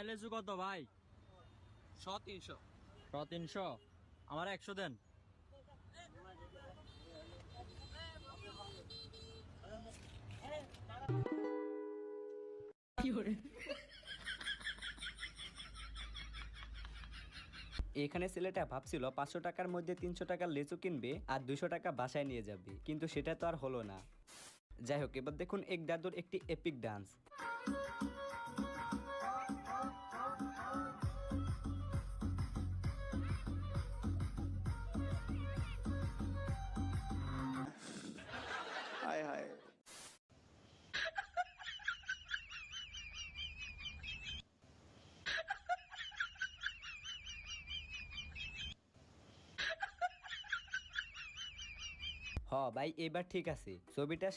লেচু কত ভাই? 100 300। 300। আমার 100 দেন। এখানে ছেলেটা ভাবছিল 500 টাকার মধ্যে 300 টাকার লিচু কিনবে আর 200 টাকা বাসায় নিয়ে যাবে, কিন্তু সেটা তো আর হলো না। যাই হোক, এবার দেখুন এক দাদুর একটি এপিক ডান্স। हाय हाय। হ ভাই, এবার ঠিক আছে। ছবিটা